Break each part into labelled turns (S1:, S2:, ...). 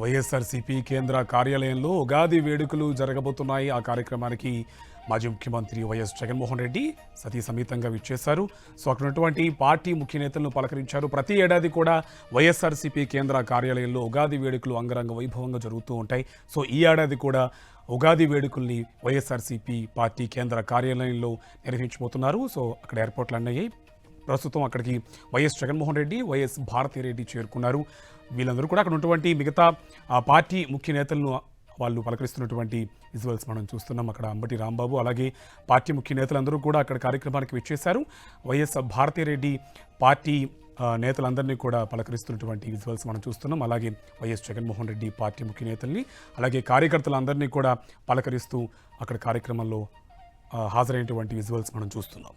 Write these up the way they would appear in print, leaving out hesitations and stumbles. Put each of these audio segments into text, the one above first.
S1: వైఎస్ఆర్సీపీ కేంద్ర కార్యాలయంలో ఉగాది వేడుకలు జరగబోతున్నాయి. ఆ కార్యక్రమానికి మాజీ ముఖ్యమంత్రి వైఎస్ జగన్మోహన్ రెడ్డి సతీ సమేతంగా విచ్చేశారు. సో అక్కడ ఉన్నటువంటి పార్టీ ముఖ్య నేతలను పలకరించారు. ప్రతి ఏడాది కూడా వైఎస్ఆర్సీపీ కేంద్ర కార్యాలయంలో ఉగాది వేడుకలు అంగరంగ వైభవంగా జరుగుతూ ఉంటాయి. సో ఈ ఏడాది కూడా ఉగాది వేడుకల్ని వైఎస్ఆర్సీపీ పార్టీ కేంద్ర కార్యాలయంలో నిర్వహించబోతున్నారు. సో అక్కడ ఏర్పాట్లు అయ్యాయి. ప్రస్తుతం అక్కడికి వైఎస్ జగన్మోహన్ రెడ్డి, వైఎస్ భారతిరెడ్డి చేరుకున్నారు. వీళ్ళందరూ కూడా అక్కడ ఉన్నటువంటి మిగతా పార్టీ ముఖ్య నేతలను వాళ్ళు పలకరిస్తున్నటువంటి విజువల్స్ మనం చూస్తున్నాం. అక్కడ అంబటి రాంబాబు అలాగే పార్టీ ముఖ్య నేతలందరూ కూడా అక్కడ కార్యక్రమానికి విచ్చేశారు. వైఎస్ భారతిరెడ్డి పార్టీ నేతలందరినీ కూడా పలకరిస్తున్నటువంటి విజువల్స్ మనం చూస్తున్నాం. అలాగే వైఎస్ జగన్మోహన్ రెడ్డి పార్టీ ముఖ్య నేతల్ని అలాగే కార్యకర్తలందరినీ కూడా పలకరిస్తూ అక్కడ కార్యక్రమంలో హాజరైనటువంటి విజువల్స్ మనం చూస్తున్నాం.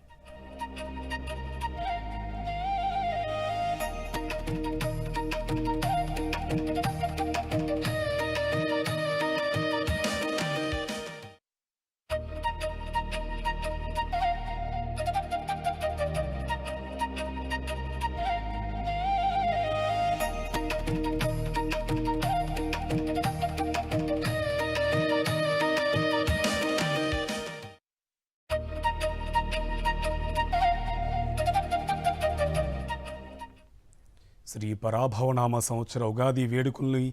S1: శ్రీ పరాభవనామ సంవత్సర ఉగాది వేడుకల్ని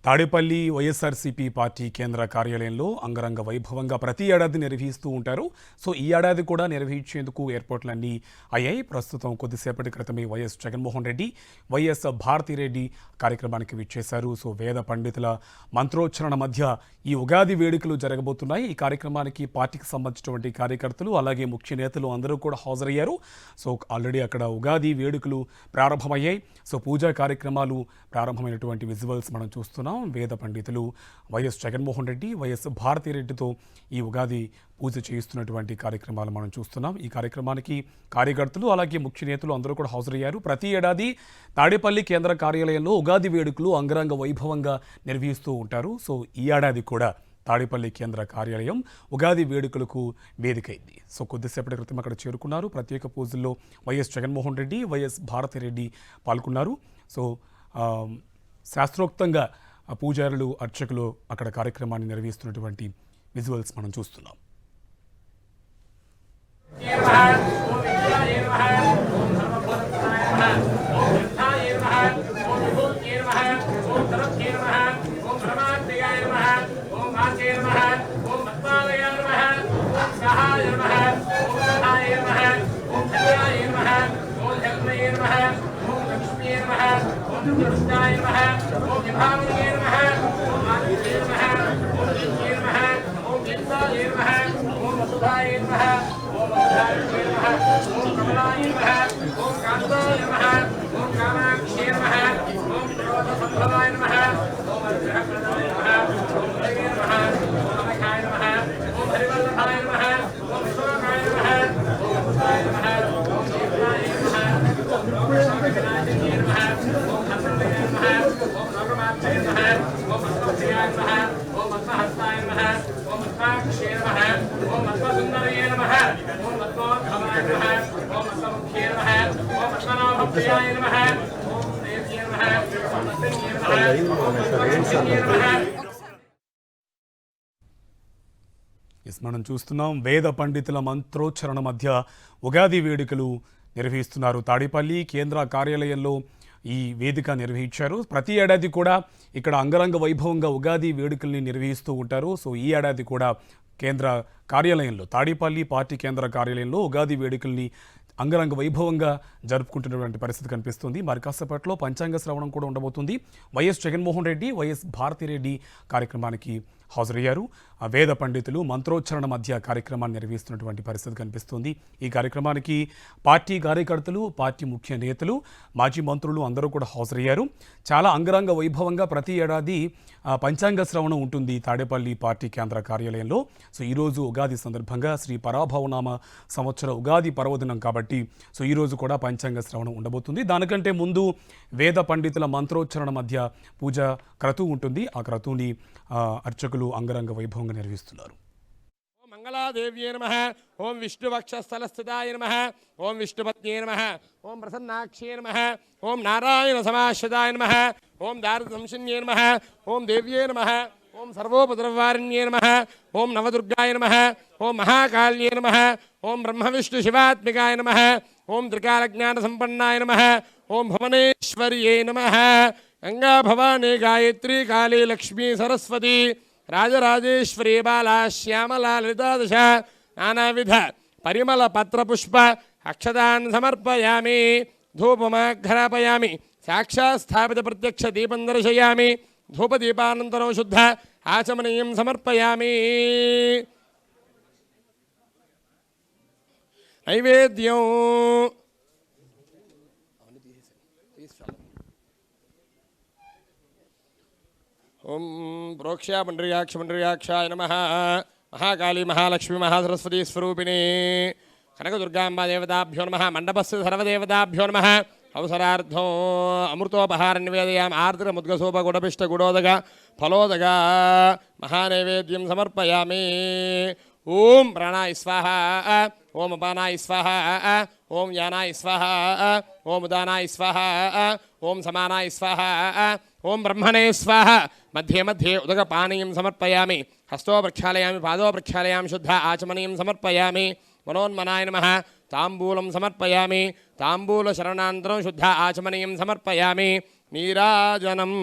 S1: తాడేపల్లి వైఎస్ఆర్సీపీ పార్టీ కేంద్ర కార్యాలయంలో అంగరంగ వైభవంగా ప్రతి ఏడాది నిర్వహిస్తూ ఉంటారు. సో ఈ ఏడాది కూడా నిర్వహించేందుకు ఏర్పాట్లన్నీ అయ్యాయి. ప్రస్తుతం కొద్దిసేపటి క్రితమే వైఎస్ జగన్మోహన్ రెడ్డి, వైఎస్ భారతిరెడ్డి కార్యక్రమానికి విచ్చేశారు. సో వేద పండితుల మంత్రోచ్చరణ మధ్య ఈ ఉగాది వేడుకలు జరగబోతున్నాయి. ఈ కార్యక్రమానికి పార్టీకి సంబంధించినటువంటి కార్యకర్తలు అలాగే ముఖ్య నేతలు అందరూ కూడా హాజరయ్యారు. సో ఆల్రెడీ అక్కడ ఉగాది వేడుకలు ప్రారంభమయ్యాయి. సో పూజా కార్యక్రమాలు ప్రారంభమైనటువంటి విజువల్స్ మనం చూస్తున్నాం. వేద పండితులు వైఎస్ జగన్మోహన్ రెడ్డి, వైఎస్ భారతిరెడ్డితో ఈ ఉగాది పూజ చేయిస్తున్నటువంటి కార్యక్రమాలు మనం చూస్తున్నాం. ఈ కార్యక్రమానికి కార్యకర్తలు అలాగే ముఖ్య నేతలు అందరూ కూడా హాజరయ్యారు. ప్రతి ఏడాది తాడేపల్లి కేంద్ర కార్యాలయంలో ఉగాది వేడుకలు అంగరంగ వైభవంగా నిర్వహిస్తూ ఉంటారు. సో ఈ ఏడాది కూడా తాడేపల్లి కేంద్ర కార్యాలయం ఉగాది వేడుకలకు వేదికైంది. సో కొద్దిసేపటి క్రితం అక్కడ చేరుకున్నారు. ప్రత్యేక పూజల్లో వైఎస్ జగన్మోహన్ రెడ్డి, వైఎస్ భారతిరెడ్డి పాల్గొన్నారు. సో శాస్త్రోక్తంగా పూజారులు, అర్చకులు అక్కడ కార్యక్రమాన్ని నిర్వహిస్తున్నటువంటి విజువల్స్ మనం చూస్తున్నాం. మనం చూస్తున్నాం వేద పండితుల మంత్రోచ్చరణ మధ్య ఉగాది వేడుకలు నిర్వహిస్తున్నారు. తాడేపల్లి కేంద్ర కార్యాలయంలో ఈ వేదిక నిర్వహించారు. ప్రతి ఏడాది కూడా ఇక్కడ అంగరంగ వైభవంగా ఉగాది వేడుకల్ని నిర్వహిస్తూ ఉంటారు. సో ఈ ఏడాది కూడా కేంద్ర కార్యాలయంలో తాడేపల్లి పార్టీ కేంద్ర కార్యాలయంలో ఉగాది వేడుకల్ని అంగరంగ వైభవంగా జరుపుకుంటున్నటువంటి పరిస్థితి కనిపిస్తుంది. మరి కాసేపట్లో పంచాంగ శ్రవణం కూడా ఉండబోతుంది. వైఎస్ జగన్మోహన్ రెడ్డి, వైఎస్ భారతిరెడ్డి కార్యక్రమానికి హాజరయ్యారు. వేద పండితులు మంత్రోచ్చరణ మధ్య కార్యక్రమాన్ని నిర్వహిస్తున్నటువంటి పరిస్థితి కనిపిస్తుంది. ఈ కార్యక్రమానికి పార్టీ కార్యకర్తలు, పార్టీ ముఖ్య నేతలు, మాజీ మంత్రులు అందరూ కూడా హాజరయ్యారు. చాలా అంగరంగ వైభవంగా ప్రతి ఏడాది పంచాంగ శ్రవణం ఉంటుంది తాడేపల్లి పార్టీ కేంద్ర కార్యాలయంలో. సో ఈరోజు ఉగాది సందర్భంగా శ్రీ పరాభవనామ సంవత్సర ఉగాది పర్వదినం కాబట్టి సో ఈరోజు కూడా పంచాంగ శ్రవణం ఉండబోతుంది. దానికంటే ముందు వేద పండితుల మంత్రోచ్చరణ మధ్య పూజ క్రతువు ఉంటుంది. ఆ క్రతువుని అర్చకులు అంగరంగ వైభవంగా నిర్వహిస్తున్నారు.
S2: మంగళాదేవ్యే నమః ఓం విష్ణువక్షస్థలస్థితాయ నమః ఓం విష్ణుపత్న్యే నమః ఓం ప్రసన్నాక్ష్యే నమః ఓం నారాయణ సమాశ్రితాయ నమః ఓం దారుదంశిన్యే నమః ఓం దేవ్యే నమః ఓం సర్వోపద్రవారిణ్యే నమః ఓం నవదుర్గాయ నమః ఓం మహాకాళ్యే నమః ఓం బ్రహ్మవిష్ణు శివాత్మికాయ నమః ఓం త్రికాలజ్ఞానసంపన్నాయ నమః ఓం భువనేశ్వర్యే నమః గంగా భవానీ గాయత్రీ కాళీ లక్ష్మీ సరస్వతి రాజరాజేశ్వరీ బాలా శ్యామలా లలితాదశ నానావిధ పరిమళ పత్రపుష్ప అక్షతాన్ సమర్పయామి ధూపమాఘ్రాపయామి సాక్షాత్ స్థాపిత ప్రత్యక్ష దీపం దర్శయామి ధూపదీపానంతరం శుద్ధ ఆచమనీయం సమర్పయామి నైవేద్యం ఓం ప్రోక్ష్య పుండరీకాక్షాయ నమః మహాకాళీ మహాలక్ష్మి మహాసరస్వతీ స్వరూపిణి కనకదుర్గాంబా దేవతాభ్యో నమః మండపస్య సర్వదేవతాభ్యో నమః అవసరార్థం అమృతోపహారం నివేదయామి ఆర్ద్రముద్గసోపగుడపిష్ట గుడోదక ఫలోదక మహానైవేద్యం సమర్పయామి ఓం ప్రాణాయ స్వాహ ఓం అపానాయ స్వాహ ఓం యానాయ స్వాహ ఓం ఉదానాయ స్వాహ ఓం సమానాయ స్వాహ ఓం బ్రహ్మణే స్వాహ మధ్యే మధ్యే ఉదకపానీయం సమర్పయామి హస్తో ప్రక్షాళయామి పాదో ప్రక్షాళయామి శుద్ధ ఆచమనీయం సమర్పయామి మనోన్మనాయ నమః తాంబూలం సమర్పయామి తాంబూలశరణానంతరం శుద్ధ ఆచమనీయం సమర్పయామి నీరాజనం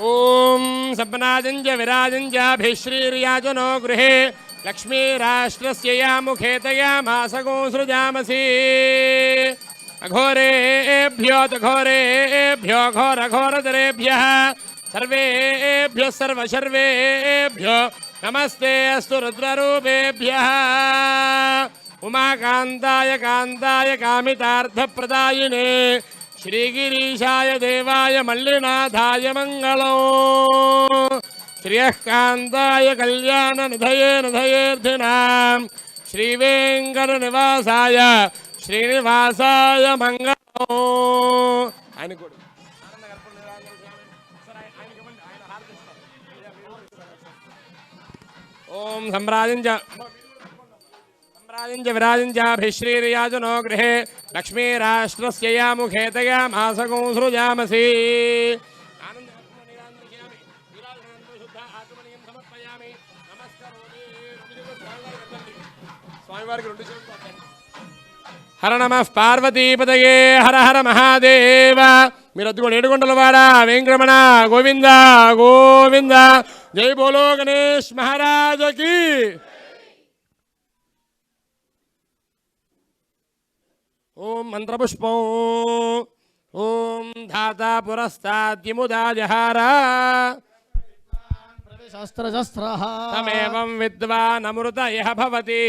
S2: ఓం సప్నాజంజ విరాజంజాభిశ్రీర్యాజనో గృహే లక్ష్మీరాష్ట్రస్య యా ముఖే తయా మాసగో సృజామసి అఘోరేభ్యో ఘోరేభ్యో ఘోరఘోరతరేభ్యః సర్వేభ్యः సర్వశర్వేభ్యో నమస్తే అస్తు రుద్రరూపేభ్యः ఉమాకాంతాయ కాంతాయ కామితార్థప్రదాయినే శ్రీగిరీశాయ దేవాయ మల్లినాథాయ మంగళం శ్రియకాంతాయ కళ్యాణ నిధయే నిధయేర్థినాం శ్రీవేంకటనివాసాయ శ్రీనివాసాయ మంగళం. ఆయన కూడా ఓం సంరాజించ విరాజించాభిశ్రీర్యాజనో గృహే లక్ష్మీరాష్ట్రస్య యా ముఖే తయా మాసగో సృజామసి హర నమః పార్వతీపతయే హర హర మహాదేవ. మీరు అద్దుకోండి ఏడుకొండలవాడ వెంకటరమణ గోవింద గోవింద. జై బోలో గణేష్ మహారాజకి. ఓం మంత్రపుష్పం. ఓం ధాతా పురస్తాద్యముదా జహార
S3: శస్త్రశస్త్రః
S2: తమేవం విద్వానమృత యః భవతి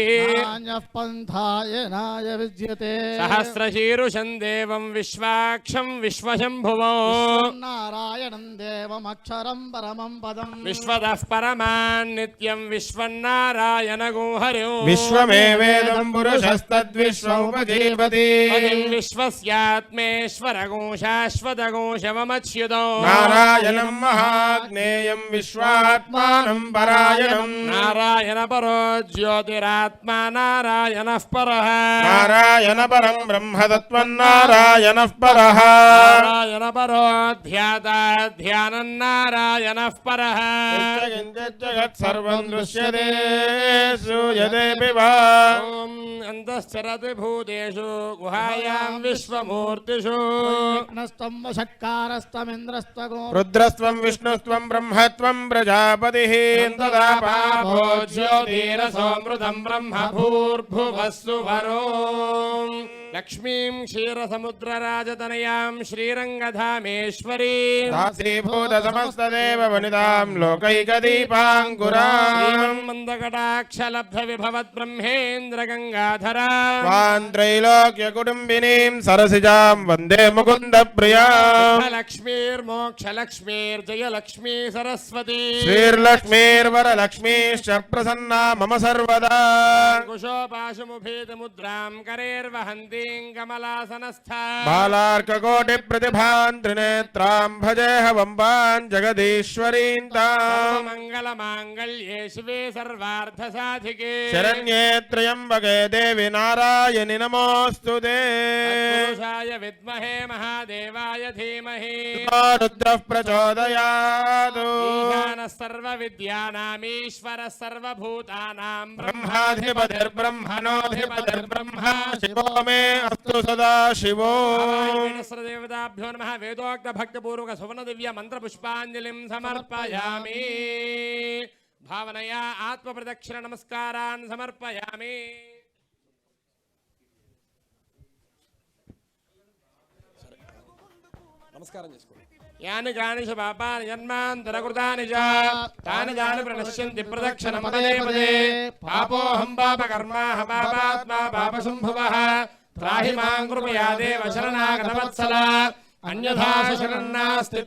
S3: పంథాయనాయ విద్యతే
S2: సహస్రశీరుషం దేవం విశ్వాక్షం విశ్వశంభువం
S3: నారాయణం దేవమక్షరం పరమం పదం
S2: విశ్వదః పరమాన్ నిత్యం విశ్వన్నారాయణ గోహరిం
S4: విశ్వమేవేదం పురుషస్తద్విశ్వముపజీవతి
S2: విశ్వస్యాత్మేశ్వరగో శాశ్వతగోశవమచ్యుతో
S4: నారాయణం మహాజ్ఞేయం విశ్వాత్మానం పరాయణం
S2: నారాయణ పరో జ్యోతిరాత్మా నారాయణః పరః
S4: నారాయణ పరం బ్రహ్మతత్వం నారాయణః పరః
S2: నారాయణ పరో ధ్యాతా ధ్యానం నారాయణః పరః
S4: జగత్ సర్వం దృశ్యతే శ్రూయతే వా.
S2: ఓం అంతశ్చరతి భూతేషు గుహాయాం విశ్వమూర్తిషు
S3: నస్తం వశక్కారస్తమింద్రస్తగో
S4: రుద్రస్త్వం విష్ణుస్త్వం బ్రహ్మత్వం ప్రజాపతి ప్రజాపతిः తదా పాపో
S2: ज्योतिरसोऽमृतं ब्रह्म भूर्भुवस्सु वरो लक्ष्मीं क्षीरसमुद्रराजतनयां श्रीरङ्गधामेश्वरीं
S4: दासीभूत समस्तदेव वनितां लोकैकदीपाङ्कुराम्
S2: मन्दकटाक्षलब्धविभवद्ब्रह्मेन्द्रगङ्गाधरा
S4: स्वान् त्रैलोक्यकुटुम्बिनीं सरसिजां वन्दे मुकुन्दप्रियाम्
S2: लक्ष्मीर्मोक्षलक्ष्मीर्जयलक्ष्मी सरस्वती
S4: श्रीर्लक्ष्मीर्वरलक्ष्मीश्च प्रसन्ना मम सर्वदा
S2: कुशोपाशमुभेदमुद्रां करेर्वहन्तीं कमलासनस्था
S4: बालार्ककोटिप्रतिभां त्रिनेत्रां भजेह वम्बान् जगदीश्वरीं ताम्
S2: सर्वमङ्गलमाङ्गल्ये शिवे सर्वार्थसाधिके
S4: शरण्ये त्र्यम्बके देवि नारायणि नमोऽस्तु ते
S2: तत्पुरुषाय विद्महे महादेवाय धीमहि
S4: रुद्रः प्रचोदयात्
S2: ईशानः सर्वविद्यानामीश्वरः सर्वभूतानां
S4: ब्रह्माधिपतिर्ब्रह्मणोऽधिपतिर्ब्रह्मा शिवो मे अस्तु सदा शिवो
S2: देवताभ्यो नमः वेदोक्त भक्तपूर्वक सुवर्ण दिव्य मंत्र पुष्पांजलिं समर्पयामि भावनया आत्म प्रदक्षिण नमस्कारान् समर्पयामि नमस्कारं చేసుకోండి यानि कानि च पापानि जन्मान्तरकृतानि च तानि तानि प्रणश्यन्ति प्रदक्षिणं पदे पदे पापोऽहं पापकर्माः पापात्मा पापसम्भवः त्राहि मां कृपया देव शरणागतवत्सल अन्यथा शरणं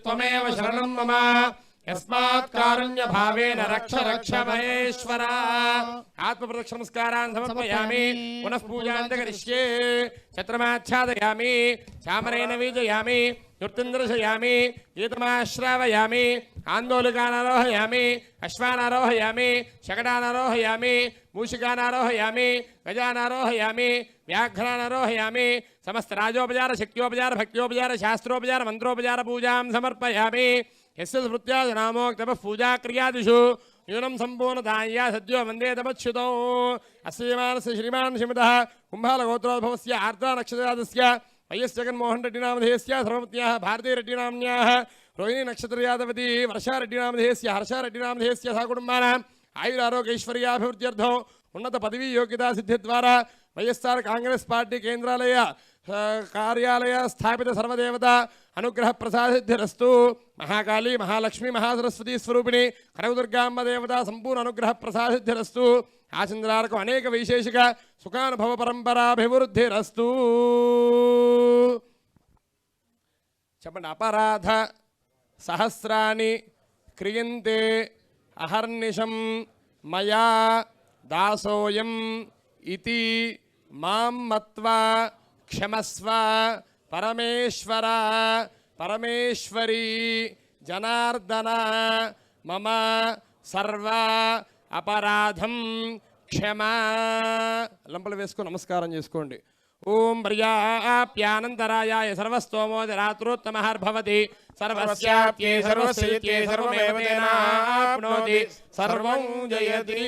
S2: त्वमेव शरणं मम यस्मात् कारुण्यभावेन रक्ष रक्ष महेश्वर आत्मप्रदक्षिण नमस्कारान् समर्पयामि पुनः पूजां करिष्ये छत्रमाच्छादयामि चामरेण वीजयामि नृत्यन्दर्शयामि गीतमाश्रावयामि आन्दोलिकानारोहयामि अश्वानारोहयामि शकटानारोहयामि मूषिकानारोहयामि गजानारोहयामि व्याघ्रानारोहयामि समस्त राजोपचार शक्योपचार भक्त्योपचार शास्त्रोपचार मंत्रोपचार पूजां समर्पयामि यस्य स्मृत्या नामोक्तपः पूजा क्रियादिषु न्यूनं सम्पूर्णताया सद्यो वन्दे तपच्छुतौ अस्य श्रीमान् श्रीमतः कुम्भालगोत्रोद्भवस्य आर्द्रा नक्षत्रजातस्य वैएस जगन्मोहन रेड्डी नामधेयस्य सर्वमत्याः भारती रेड्डी नाम्न्याः रोहिणी नक्षत्रजातवती वर्षा रेड्डी नामधेयस्य हर्षा रेड्डी नामधेयस्य सह कुटुम्बानाम् आयुरारोग्यैश्वर्याभिवृद्ध्यर्थम् उन्नत पदवी योग्यता सिद्धिद्वारा वैएस्आर कांग्रेस पार्टी केन्द्रालय कार्यालय स्थापित सर्वदेवता अनुग्रह प्रसादिद्धिरस्तु महाकाली महालक्ष्मी महासरस्वती स्वरूपिणी कनकदुर्गाम्ब देवता संपूर्ण अनुग्रह प्रसादिद्धिरस्तु आचंद्रार्को अनेक वैशेषिक सुखानुभव परंपराभिवृद्धिरस्तु चपन अपराध सहस्राणि क्रियन्ते अहर्निशं मया दासोऽयम् इति मां मत्वा क्षमस्व परमेश्वर परमेश्वरी जनार्दन मम सर्व अपराधं क्षमा లంపలు వేసుకొని నమస్కారం చేసుకోండి ఓం ప్రియాప్యానంతరాయాయ సర్వస్తోమోదరాత్రోత్తమః సర్వస్యాప్యే సర్వస్యతే సర్వమేవ తేనాప్నోతి సర్వం జయతి